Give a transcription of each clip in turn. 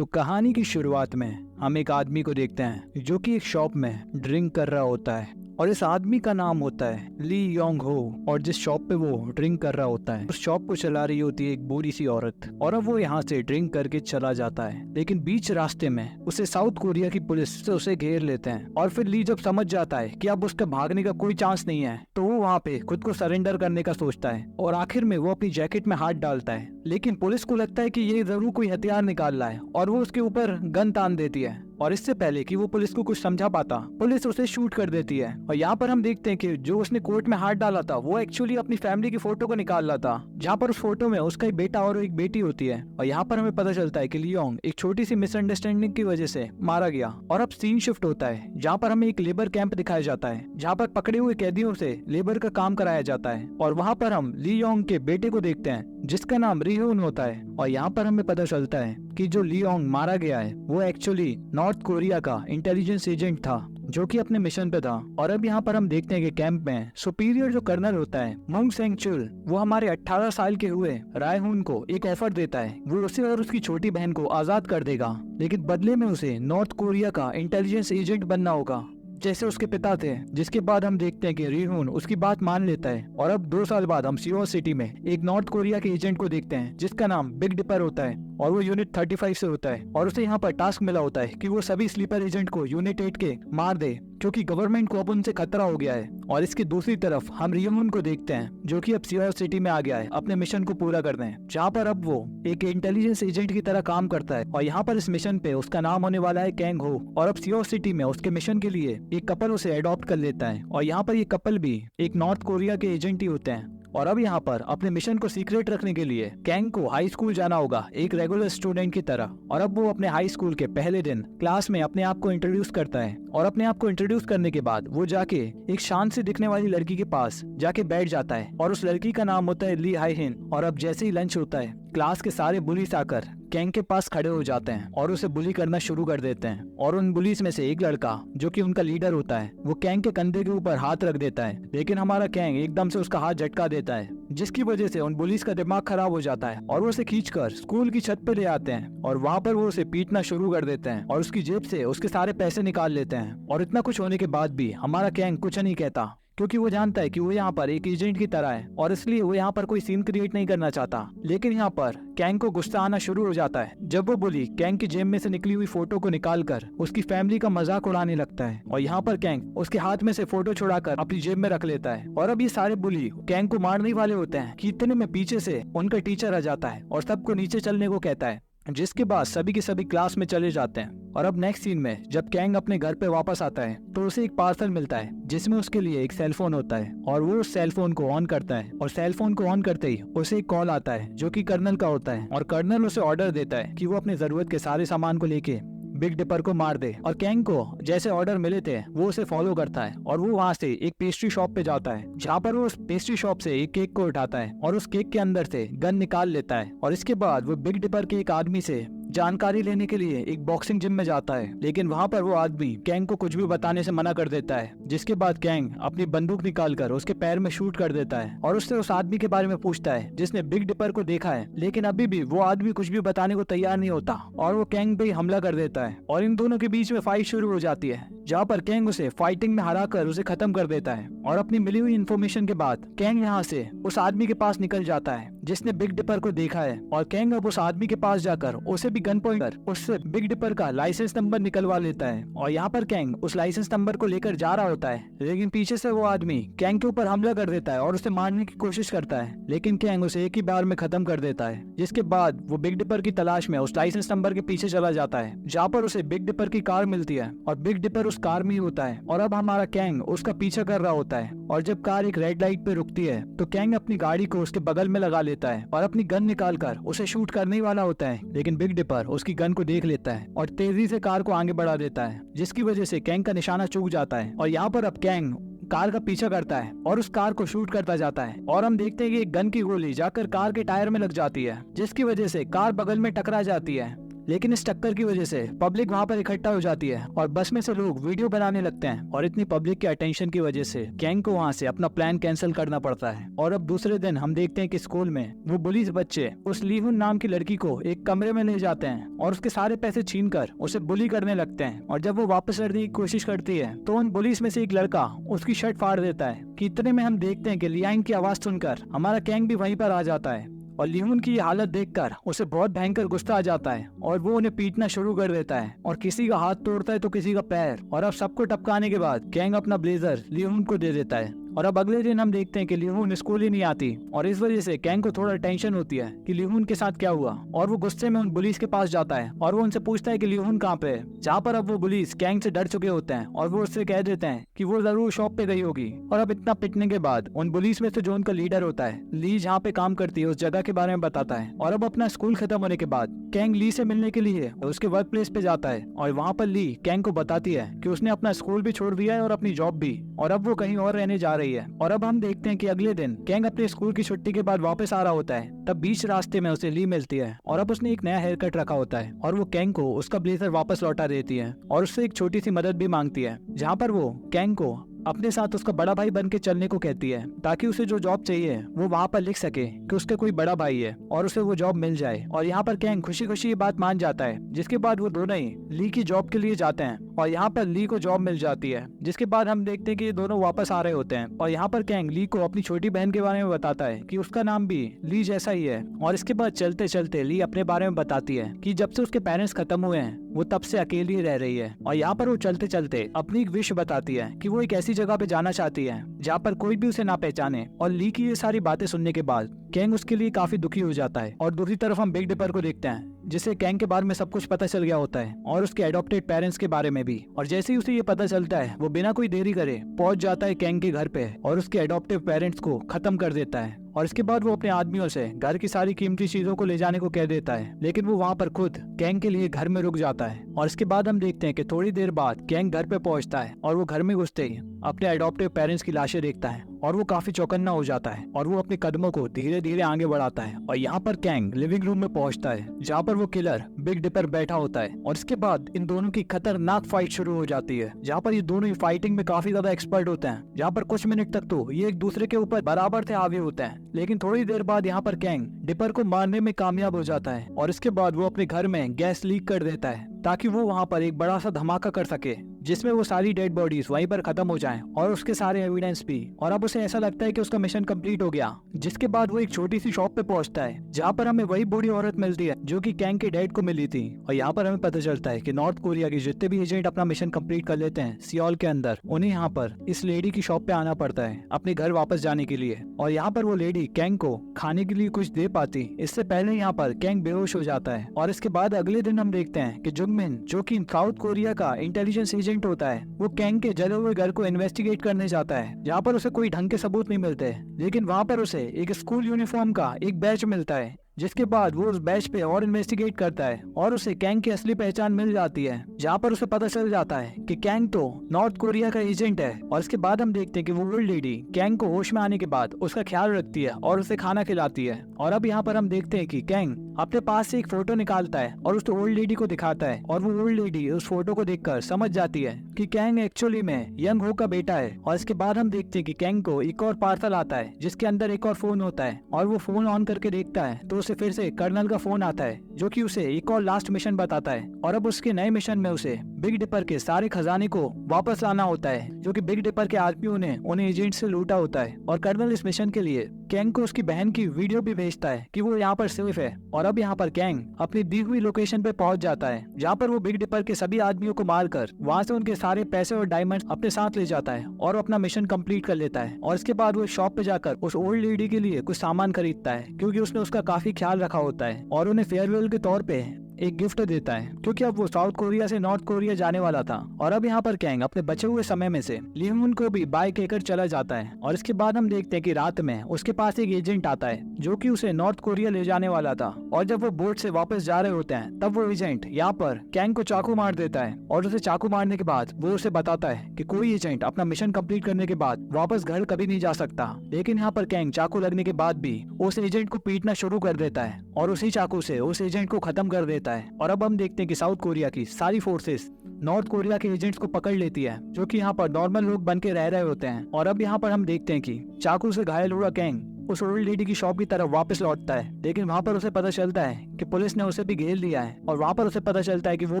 तो कहानी की शुरुआत में हम एक आदमी को देखते हैं जो कि एक शॉप में ड्रिंक कर रहा होता है और इस आदमी का नाम होता है ली योंग हो। और जिस शॉप पे वो ड्रिंक कर रहा होता है उस शॉप को चला रही होती है एक बूढ़ी सी औरत। और अब वो यहाँ से ड्रिंक करके चला जाता है, लेकिन बीच रास्ते में उसे साउथ कोरिया की पुलिस से उसे घेर लेते हैं। और फिर ली जब समझ जाता है कि अब उसका भागने का कोई चांस नहीं है तो वो वहाँ पे खुद को सरेंडर करने का सोचता है और आखिर में वो अपनी जैकेट में हाथ डालता है। लेकिन पुलिस को लगता है कि ये जरूर कोई हथियार निकाल रहा है और वो उसके ऊपर गन तान देती है। और इससे पहले कि वो पुलिस को कुछ समझा पाता, पुलिस उसे शूट कर देती है। और यहाँ पर हम देखते हैं कि जो उसने कोर्ट में हाथ डाला था वो एक्चुअली अपनी फैमिली की फोटो को निकाल रहा था, जहाँ पर उस फोटो में उसका एक बेटा और एक बेटी होती है। और यहाँ पर हमें पता चलता है कि लियोंग एक छोटी सी मिसअंडरस्टैंडिंग की वजह से मारा गया। और अब सीन शिफ्ट होता है जहाँ पर हमें एक लेबर कैंप दिखाया जाता है, जहाँ पर पकड़े हुए कैदियों से लेबर का काम कराया जाता है। और वहाँ पर हम लियोंग के बेटे को देखते हैं जिसका नाम रिहोन होता है। और यहाँ पर हमें पता चलता है कि जो लियोंग मारा गया है वो एक्चुअली नॉर्थ कोरिया का इंटेलिजेंस एजेंट था जो कि अपने मिशन पे था। और अब यहाँ पर हम देखते हैं कि कैंप में सुपीरियर जो कर्नल होता है मुंग सेंग चुल, वो हमारे 18 साल के हुए रायहून को एक ऑफर देता है। वो उसे और उसकी छोटी बहन को आजाद कर देगा, लेकिन बदले में उसे नॉर्थ कोरिया का इंटेलिजेंस एजेंट बनना होगा जैसे उसके पिता थे। जिसके बाद हम देखते हैं कि रिहोन उसकी बात मान लेता है। और अब 2 साल बाद हम सियोल सिटी में एक नॉर्थ कोरिया के एजेंट को देखते हैं जिसका नाम बिग डिपर होता है और वो यूनिट 35 से होता है। और उसे यहाँ पर टास्क मिला होता है कि वो सभी स्लीपर एजेंट को यूनिट 8 के मार दे, क्योंकि गवर्नमेंट को अब उनसे खतरा हो गया है। और इसकी दूसरी तरफ हम रियोन को देखते हैं जो कि अब सियोल सिटी में आ गया है अपने मिशन को पूरा करने, जहाँ पर अब वो एक इंटेलिजेंस एजेंट की तरह काम करता है। और यहाँ पर इस मिशन पे उसका नाम होने वाला है कैंग हो। और अब सियोल सिटी में उसके मिशन के लिए एक कपल उसे अडॉप्ट कर लेता है और यहाँ पर ये कपल भी एक नॉर्थ कोरिया के एजेंट ही होते हैं। और अब यहाँ पर अपने मिशन को सीक्रेट रखने के लिए कैंग को हाई स्कूल जाना होगा एक रेगुलर स्टूडेंट की तरह। और अब वो अपने हाई स्कूल के पहले दिन क्लास में अपने आप को इंट्रोड्यूस करता है। और अपने आप को इंट्रोड्यूस करने के बाद वो जाके एक शांत से दिखने वाली लड़की के पास जाके बैठ जाता है और उस लड़की का नाम होता है ली हाई हिन। और अब जैसे ही लंच होता है क्लास के सारे बुलीस आकर कैंग के पास खड़े हो जाते हैं और उसे बुली करना शुरू कर देते हैं। और उन बुलीस में से एक लड़का जो कि उनका लीडर होता है वो कैंग के कंधे के ऊपर हाथ रख देता है, लेकिन हमारा कैंग एकदम से उसका हाथ झटका देता है, जिसकी वजह से उन बुलीस का दिमाग खराब हो जाता है और वो उसे खींचकर स्कूल की छत पे ले आते हैं। और वहाँ पर वो उसे पीटना शुरू कर देते हैं और उसकी जेब से उसके सारे पैसे निकाल लेते हैं। और इतना कुछ होने के बाद भी हमारा कैंग कुछ नहीं कहता, क्योंकि वो जानता है कि वो यहाँ पर एक एजेंट की तरह है और इसलिए वो यहाँ पर कोई सीन क्रिएट नहीं करना चाहता। लेकिन यहाँ पर कैंग को गुस्सा आना शुरू हो जाता है जब वो बुली कैंग की जेब में से निकली हुई फोटो को निकालकर उसकी फैमिली का मजाक उड़ाने लगता है। और यहाँ पर कैंग उसके हाथ में से फोटो छुड़ाकर अपनी जेब में रख लेता है। और अब ये सारे बुली कैंग को मारने वाले होते हैं कि इतने में पीछे से उनका टीचर आ जाता है और सबको नीचे चलने को कहता है, जिसके बाद सभी के सभी क्लास में चले जाते हैं। और अब नेक्स्ट सीन में जब कैंग अपने घर पे वापस आता है तो उसे एक पार्सल मिलता है जिसमें उसके लिए एक सेल फोन होता है। और वो उस सेल फोन को ऑन करता है और सेल फोन को ऑन करते ही उसे एक कॉल आता है जो कि कर्नल का होता है। और कर्नल उसे ऑर्डर देता है कि वो अपनी जरूरत के सारे सामान को लेके बिग डिपर को मार दे। और कैंग को जैसे ऑर्डर मिले थे वो उसे फॉलो करता है और वो वहाँ से एक पेस्ट्री शॉप पे जाता है, जहाँ पर वो उस पेस्ट्री शॉप से एक केक को उठाता है और उस केक के अंदर से गन निकाल लेता है। और इसके बाद वो बिग डिपर के एक आदमी से जानकारी लेने के लिए एक बॉक्सिंग जिम में जाता है, लेकिन वहाँ पर वो आदमी कैंग को कुछ भी बताने से मना कर देता है। जिसके बाद कैंग अपनी बंदूक निकालकर उसके पैर में शूट कर देता है और उससे उस आदमी के बारे में पूछता है जिसने बिग डिपर को देखा है। लेकिन अभी भी वो आदमी कुछ भी बताने को तैयार नहीं होता और वो कैंग पे हमला कर देता है और इन दोनों के बीच में फाइट शुरू हो जाती है, जहाँ पर कैंग उसे फाइटिंग में हराकर उसे खत्म कर देता है। और अपनी मिली हुई इन्फॉर्मेशन के बाद कैंग यहाँ से उस आदमी के पास निकल जाता है जिसने बिग डिपर को देखा है। और कैंग अब उस आदमी के पास जाकर उसे भी गन पॉइंट कर उससे बिग डिपर का लाइसेंस नंबर निकलवा लेता है। और यहाँ पर कैंग उस लाइसेंस नंबर को लेकर जा रहा होता है, लेकिन पीछे से वो आदमी कैंग के ऊपर हमला कर देता है और उसे मारने की कोशिश करता है, लेकिन कैंग उसे एक ही बार में खत्म कर देता है। जिसके बाद वो बिग डिपर की तलाश में उस लाइसेंस नंबर के पीछे चला जाता है, जहाँ पर उसे बिग डिपर की कार मिलती है और बिग डिपर उस कार में ही होता है। और अब हमारा कैंग उसका पीछा कर रहा होता है और जब कार एक रेड लाइट पे रुकती है तो कैंग अपनी गाड़ी को उसके बगल में लगा लेता है और अपनी गन निकालकर उसे शूट करने ही वाला होता है, लेकिन बिग डिपर उसकी गन को देख लेता है और तेजी से कार को आगे बढ़ा देता है, जिसकी वजह से कैंग का निशाना चूक जाता है। और यहाँ पर अब कैंग कार का पीछा करता है और उस कार को शूट करता जाता है और हम देखते हैं कि एक गन की गोली जाकर कार के टायर में लग जाती है, जिसकी वजह से कार बगल में टकरा जाती है लेकिन इस टक्कर की वजह से पब्लिक वहाँ पर इकट्ठा हो जाती है और बस में से लोग वीडियो बनाने लगते हैं और इतनी पब्लिक के अटेंशन की वजह से कैंग को वहाँ से अपना प्लान कैंसिल करना पड़ता है। और अब दूसरे दिन हम देखते हैं कि स्कूल में वो पुलिस बच्चे उस लीहुन नाम की लड़की को एक कमरे में ले जाते हैं और उसके सारे पैसे छीनकर उसे बुली करने लगते हैं। और जब वो वापस लड़ने की कोशिश करती है तो उन पुलिस में से एक लड़का उसकी शर्ट फाड़ देता है कि इतने में हम देखते हैं कि लियान की आवाज सुनकर हमारा कैंग भी वहीं पर आ जाता है और लिहुन की ये हालत देखकर उसे बहुत भयंकर गुस्सा आ जाता है और वो उन्हें पीटना शुरू कर देता है और किसी का हाथ तोड़ता है तो किसी का पैर। और अब सबको टपकाने के बाद कैंग अपना ब्लेजर लिहुन को दे देता है। और अब अगले दिन हम देखते हैं कि लिहुन स्कूल ही नहीं आती और इस वजह से कैंग को थोड़ा टेंशन होती है कि लिहुन के साथ क्या हुआ। और वो गुस्से में उन पुलिस के पास जाता है और वो उनसे पूछता है कि लिहुन कहाँ पे है, जहाँ पर अब वो पुलिस कैंग से डर चुके होते हैं और वो उससे कह देते हैं कि वो जरूर शॉप पे गई होगी। और अब इतना पिटने के बाद उन पुलिस में से जो उनका लीडर होता है ली जहाँ पे काम करती है उस जगह के बारे में बताता है। और अब अपना स्कूल खत्म होने के बाद कैंग ली से मिलने के लिए उसके वर्क प्लेस पे जाता है और वहाँ पर ली कैंग को बताती है कि उसने अपना स्कूल भी छोड़ दिया है और अपनी जॉब भी, और अब वो कहीं और रहने जा रही है। और अब हम देखते हैं कि अगले दिन कैंग अपने स्कूल की छुट्टी के बाद वापस आ रहा होता है, तब बीच रास्ते में उसे ली मिलती है और अब उसने एक नया हेयर कट रखा होता है और वो कैंग को उसका ब्लेजर वापस लौटा देती है और उससे एक छोटी सी मदद भी मांगती है, जहाँ पर वो कैंग को अपने साथ उसका बड़ा भाई बन के चलने को कहती है ताकि उसे जो जॉब चाहिए वो वहाँ पर लिख सके कि उसके कोई बड़ा भाई है और उसे वो जॉब मिल जाए। और यहाँ पर कैंग खुशी खुशी ये बात मान जाता है, जिसके बाद वो दोनों ही ली की जॉब के लिए जाते हैं और यहाँ पर ली को जॉब मिल जाती है। जिसके बाद हम देखते हैं कि ये दोनों वापस आ रहे होते हैं और यहाँ पर कैंग ली को अपनी छोटी बहन के बारे में बताता है कि उसका नाम भी ली जैसा ही है। और इसके बाद चलते चलते ली अपने बारे में बताती है कि जब से उसके पेरेंट्स खत्म हुए हैं वो तब से अकेली रह रही है। और यहाँ पर वो चलते चलते अपनी एक विश बताती है कि वो एक ऐसी जगह पे जाना चाहती है जहाँ पर कोई भी उसे ना पहचाने। और ली की ये सारी बातें सुनने के बाद कैंग उसके लिए काफी दुखी हो जाता है। और दूसरी तरफ हम बिग डिपर को देखते हैं जिसे कैंग के बारे में सब कुछ पता चल गया होता है और उसके एडॉप्टेड पेरेंट्स के बारे में भी। और जैसे ही उसे ये पता चलता है वो बिना कोई देरी करे पहुंच जाता है कैंग के घर पे और उसके एडॉप्टिव पेरेंट्स को खत्म कर देता है। और इसके बाद वो अपने आदमियों से घर की सारी कीमती चीजों को ले जाने को कह देता है, लेकिन वो वहाँ पर खुद कैंग के लिए घर में रुक जाता है। और इसके बाद हम देखते हैं कि थोड़ी देर बाद कैंग घर पे पहुंचता है और वो घर में घुसते ही अपने एडॉप्टिव पेरेंट्स की लाशें देखता है और वो काफी चौकन्ना हो जाता है और वो अपने कदमों को धीरे धीरे आगे बढ़ाता है। और यहाँ पर कैंग लिविंग रूम में पहुंचता है जहाँ पर वो किलर बिग डिपर बैठा होता है। और इसके बाद इन दोनों की खतरनाक फाइट शुरू हो जाती है, जहाँ पर ये दोनों ही फाइटिंग में काफी ज्यादा एक्सपर्ट होते हैं, जहाँ पर कुछ मिनट तक तो ये एक दूसरे के ऊपर बराबर से हावी होते हैं। लेकिन थोड़ी देर बाद यहाँ पर कैंग डिपर को मारने में कामयाब हो जाता है और इसके बाद वो अपने घर में गैस लीक कर देता है ताकि वो वहाँ पर एक बड़ा सा धमाका कर सके जिसमें वो सारी डेड बॉडीज वहीं पर खत्म हो जाएं और उसके सारे एविडेंस भी। और अब उसे ऐसा लगता है कि उसका मिशन कंप्लीट हो गया। जिसके बाद वो एक छोटी सी शॉप पे पहुंचता है जहाँ पर हमें वही बूढ़ी औरत मिलती है जो कि कैंग के डैड को मिली थी। और यहाँ पर हमें पता चलता है कि नॉर्थ कोरिया के जितने भी एजेंट अपना मिशन कंप्लीट कर लेते हैं सियोल के अंदर, उन्हें यहाँ पर इस लेडी की शॉप पे आना पड़ता है अपने घर वापस जाने के लिए। और यहाँ पर वो लेडी कैंग को खाने के लिए कुछ दे पाती, इससे पहले यहाँ पर कैंग बेहोश हो जाता है। और इसके बाद अगले दिन हम देखते हैं कि जुंगमिन जो कि साउथ कोरिया का इंटेलिजेंस एजेंट होता है वो कैंग के जले हुए घर को इन्वेस्टिगेट करने जाता है, जहाँ पर उसे कोई ढंग के सबूत नहीं मिलते। लेकिन वहाँ पर उसे एक स्कूल यूनिफॉर्म का एक बैच मिलता है, जिसके बाद वो उस बैच पे और इन्वेस्टिगेट करता है और उसे कैंग की असली पहचान मिल जाती है, जहाँ पर उसे पता चल जाता है कि कैंग तो नॉर्थ कोरिया का एजेंट है। और इसके बाद हम देखते हैं कि वो ओल्ड लेडी कैंग को होश में आने के बाद उसका ख्याल रखती है और उसे खाना खिलाती है। और अब यहाँ पर हम देखते हैं कि कैंग अपने पास से एक फोटो निकालता है और उस ओल्ड लेडी को दिखाता है और वो ओल्ड लेडी उस फोटो को देखकर समझ जाती है कि कैंग एक्चुअली में यंग हो का बेटा है। और इसके बाद हम देखते हैं कि कैंग को एक और पार्सल आता है जिसके अंदर एक और फोन होता है और वो फोन ऑन करके देखता है तो उसे फिर से कर्नल का फोन आता है जो कि उसे एक और लास्ट मिशन बताता है। और अब उसके नए मिशन में उसे बिग डिपर के सारे खजाने को वापस लाना होता है जो कि बिग डिपर के आदमियों ने उन्हें एजेंट से लूटा होता है। और कर्नल इस मिशन के लिए कैंग को उसकी बहन की वीडियो भी भेजता है कि वो यहाँ पर सेफ है। और अब यहाँ पर कैंग अपनी दी हुई लोकेशन पे पहुंच जाता है जहाँ पर वो बिग डिपर के सभी आदमियों को मारकर वहाँ से उनके सारे पैसे और डायमंड अपने साथ ले जाता है और अपना मिशन कंप्लीट कर लेता है। और इसके बाद वो शॉप पे जाकर उस ओल्ड लेडी के लिए कुछ सामान खरीदता है क्योंकि उसने उसका काफी ख्याल रखा होता है और उन्हें फेयरवेल के तौर पे एक गिफ्ट देता है क्योंकि अब वो साउथ कोरिया से नॉर्थ कोरिया जाने वाला था। और अब यहाँ पर कैंग अपने बचे हुए समय में से लिहुन को भी बाइक लेकर चला जाता है। और इसके बाद हम देखते हैं कि रात में उसके पास एक एजेंट आता है जो कि उसे नॉर्थ कोरिया ले जाने वाला था। और जब वो बोट से वापस जा रहे होते हैं तब वो एजेंट यहाँ पर कैंग को चाकू मार देता है और उसे चाकू मारने के बाद वो उसे बताता है कि कोई एजेंट अपना मिशन कंप्लीट करने के बाद वापस घर कभी नहीं जा सकता। लेकिन यहाँ पर कैंग चाकू लगने के बाद भी उस एजेंट को पीटना शुरू कर देता है और उसी चाकू से उस एजेंट को खत्म कर देता है। होता है। और अब हम देखते हैं कि साउथ कोरिया की सारी फोर्सेस नॉर्थ कोरिया के एजेंट्स को पकड़ लेती है, जो कि यहाँ पर नॉर्मल लोग बन के रह रहे होते हैं। और अब यहाँ पर हम देखते हैं कि चाकू से घायल हुआ कैंग उस ओल्ड लेडी की शॉप की तरफ वापस लौटता है, लेकिन वहाँ पर उसे पता चलता है कि पुलिस ने उसे भी घेर लिया है। और वहाँ पर उसे पता चलता है कि वो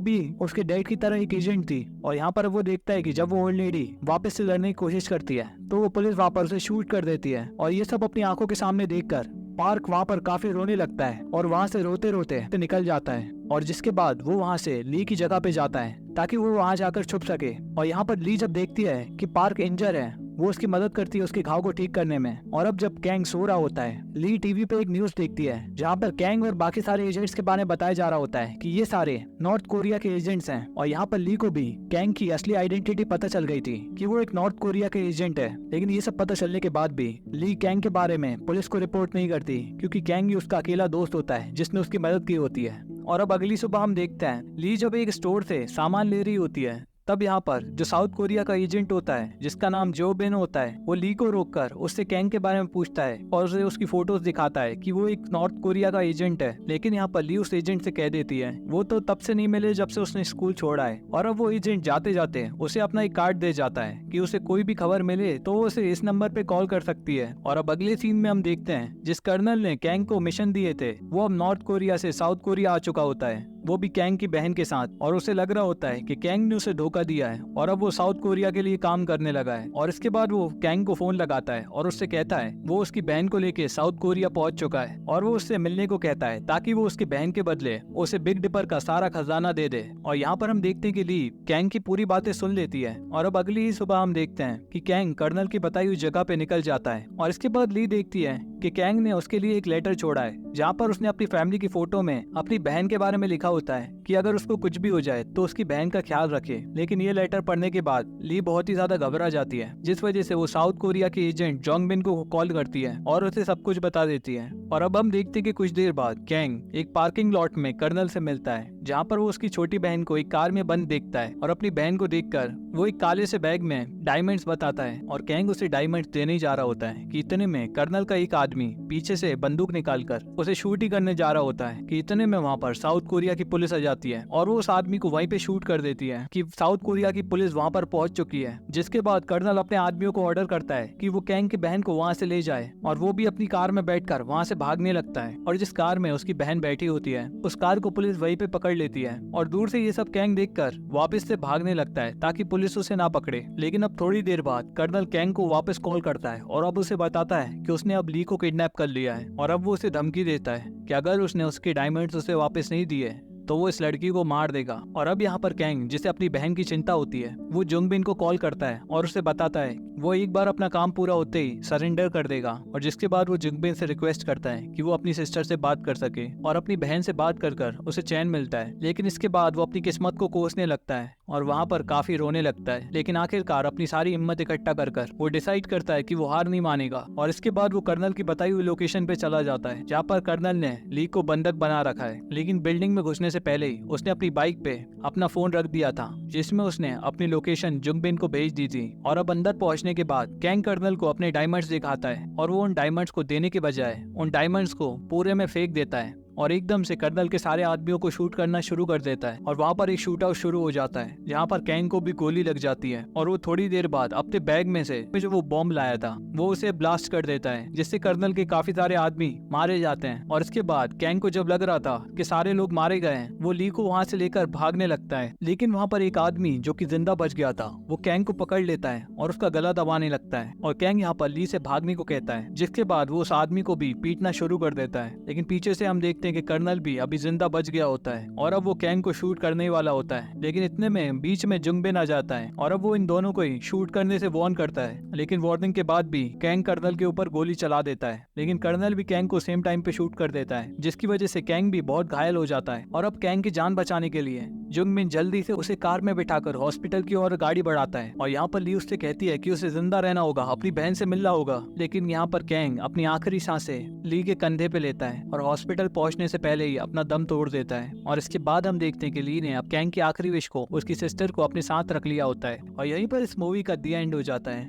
भी उसके डैड की तरह एक एजेंट थी। और यहाँ पर वो देखता है कि जब वो ओल्ड लेडी वापस से लड़ने की कोशिश करती है तो वो पुलिस वहाँ पर उसे शूट कर देती है। और ये सब अपनी आंखों के सामने देखकर पार्क वहाँ पर काफी रोने लगता है और वहाँ से रोते रोते निकल जाता है। और जिसके बाद वो वहाँ से ली की जगह पे जाता है ताकि वो वहाँ जाकर छुप सके। और यहाँ पर ली जब देखती है कि पार्क इंजर है, वो उसकी मदद करती है उसके घाव को ठीक करने में। और अब जब कैंग सो रहा होता है, ली टीवी पे एक न्यूज देखती है जहाँ पर कैंग और बाकी सारे एजेंट्स के बारे में बताया जा रहा होता है कि ये सारे नॉर्थ कोरिया के एजेंट्स हैं। और यहाँ पर ली को भी कैंग की असली आइडेंटिटी पता चल गई थी कि वो एक नॉर्थ कोरिया के एजेंट है। लेकिन ये सब पता चलने के बाद भी ली कैंग के बारे में पुलिस को रिपोर्ट नहीं करती, क्योंकि कैंग ही उसका अकेला दोस्त होता है जिसने उसकी मदद की होती है। और अब अगली सुबह हम देखते हैं ली जब एक स्टोर से सामान ले रही होती है, तब यहाँ पर जो साउथ कोरिया का एजेंट होता है जिसका नाम जो बिन होता है, वो ली को रोककर उससे कैंग के बारे में पूछता है और उसे उसकी फोटोज दिखाता है कि वो एक नॉर्थ कोरिया का एजेंट है। लेकिन यहाँ पर ली उस एजेंट से कह देती है वो तो तब से नहीं मिले जब से उसने स्कूल छोड़ा है। और अब वो एजेंट जाते जाते उसे अपना एक कार्ड दे जाता है कि उसे कोई भी खबर मिले तो वो उसे इस नंबर पे कॉल कर सकती है। और अब अगले सीन में हम देखते हैं जिस कर्नल ने कैंग को मिशन दिए थे वो अब नॉर्थ कोरिया से साउथ कोरिया आ चुका होता है, वो भी कैंग की बहन के साथ। और उसे लग रहा होता है कि कैंग ने उसे धोखा दिया है और अब वो साउथ कोरिया के लिए काम करने लगा है। और इसके बाद वो कैंग को फोन लगाता है और उससे कहता है वो उसकी बहन को लेके साउथ कोरिया पहुंच चुका है और वो उससे मिलने को कहता है ताकि वो उसकी बहन के बदले उसे बिग डिपर का सारा खजाना दे दे। और यहाँ पर हम देखते हैं कि ली कैंग की पूरी बातें सुन लेती है। और अब अगली ही सुबह हम देखते हैं कि कैंग कर्नल की बताई हुई जगह पे निकल जाता है। और इसके बाद ली देखती है कि कैंग ने उसके लिए एक लेटर छोड़ा है जहाँ पर उसने अपनी फैमिली की फोटो में अपनी बहन के बारे में लिखा होता है कि अगर उसको कुछ भी हो जाए तो उसकी बहन का ख्याल रखे। लेकिन ये लेटर पढ़ने के बाद ली बहुत ही ज्यादा घबरा जाती है, जिस वजह से वो साउथ कोरिया के एजेंट जोंग बिन को कॉल करती है और उसे सब कुछ बता देती है। और अब हम देखते हैं कि कुछ देर बाद कैंग एक पार्किंग लॉट में कर्नल से मिलता है जहाँ पर वो उसकी छोटी बहन को एक कार में बंद देखता है। और अपनी बहन को देखकर वो एक काले से बैग में डायमंड्स बताता है और कैंग उसे डायमंड्स देने जा रहा होता है कि इतने में कर्नल का एक आदमी पीछे से बंदूक निकालकर उसे शूट ही करने जा रहा होता है कि इतने में वहाँ पर साउथ कोरिया की पुलिस आ जाती है और वो उस आदमी को वहीं पे शूट कर देती है कि साउथ कोरिया की पुलिस वहाँ पर पहुंच चुकी है। जिसके बाद कर्नल अपने आदमियों को ऑर्डर करता है कि वो कैंग की बहन को वहाँ से ले जाए और वो भी अपनी कार में बैठकर वहाँ से भागने लगता है। और जिस कार में उसकी बहन बैठी होती है उस कार को पुलिस वहीं पे पकड़ लेती है और दूर से ये सब कैंग देखकर वापस से भागने लगता है ताकि पुलिस उसे ना पकड़े। लेकिन अब थोड़ी देर बाद कर्नल कैंग को वापस कॉल करता है और अब उसे बताता है कि उसने अब ली को किडनैप कर लिया है और अब वो उसे धमकी देता है कि अगर उसने उसके डायमंड्स उसे वापस नहीं दिए तो वो इस लड़की को मार देगा। और अब यहाँ पर कैंग जिसे अपनी बहन की चिंता होती है वो जोंग बिन को कॉल करता है और उसे बताता है वो एक बार अपना काम पूरा होते ही सरेंडर कर देगा। और जिसके बाद वो जोंग बिन से रिक्वेस्ट करता है कि वो अपनी सिस्टर से बात कर सके और अपनी बहन से बात कर कर उसे चैन मिलता है। लेकिन इसके बाद वो अपनी किस्मत को कोसने लगता है और वहाँ पर काफी रोने लगता है। लेकिन आखिरकार अपनी सारी हिम्मत इकट्ठा कर कर वो डिसाइड करता है कि वो हार नहीं मानेगा। और इसके बाद वो कर्नल की बताई हुई लोकेशन पे चला जाता है जहाँ पर कर्नल ने ली को बंधक बना रखा है। लेकिन बिल्डिंग में घुसने से पहले ही उसने अपनी बाइक पे अपना फोन रख दिया था जिसमें उसने अपनी लोकेशन जोंग बिन को भेज दी थी। और अब अंदर पहुंचने के बाद कैंग कर्नल को अपने डायमंड्स दिखाता है और वो उन डायमंड्स को देने के बजाय उन डायमंड्स को पूरे में फेंक देता है और एकदम से कर्नल के सारे आदमियों को शूट करना शुरू कर देता है। और वहाँ पर एक शूट आउट शुरू हो जाता है जहाँ पर कैंग को भी गोली लग जाती है और वो थोड़ी देर बाद अपने बैग में से जो वो बॉम्ब लाया था वो उसे ब्लास्ट कर देता है, जिससे कर्नल के काफी सारे आदमी मारे जाते हैं। और इसके बाद कैंग को जब लग रहा था कि सारे लोग मारे गए हैं वो ली को वहाँ से लेकर भागने लगता है। लेकिन वहाँ पर एक आदमी जो कि जिंदा बच गया था वो कैंग को पकड़ लेता है और उसका गला दबाने लगता है और कैंग यहाँ पर ली से भागने को कहता है, जिसके बाद वो उस आदमी को भी पीटना शुरू कर देता है। लेकिन पीछे से हम देखते हैं कि कर्नल भी अभी जिंदा बच गया होता है और अब वो कैंग को शूट करने वाला होता है। लेकिन इतने में बीच में जोंग बिन आ जाता है और अब वो इन दोनों को ही शूट करने से वार्न करता है। लेकिन वार्निंग के बाद भी कैंग कर्नल के ऊपर गोली चला देता है। लेकिन कर्नल भी कैंग को सेम टाइम पे शूट कर देता है, जिसकी वजह से कैंग भी बहुत घायल हो जाता है। और अब कैंग की जान बचाने के लिए जोंग बिन जल्दी से उसे कार में बिठाकर हॉस्पिटल की ओर गाड़ी बढ़ाता है। और यहाँ पर ली उससे कहती है कि उसे जिंदा रहना होगा, अपनी बहन से मिलना होगा। लेकिन यहाँ पर कैंग अपनी आखिरी सांसें ली के कंधे पे लेता है और हॉस्पिटल पहुंचने से पहले ही अपना दम तोड़ देता है। और इसके बाद हम देखते हैं कि ली ने अब कैंग की आखिरी विश को उसकी सिस्टर को अपने साथ रख लिया होता है। और यहीं पर इस मूवी का दी एंड हो जाता है।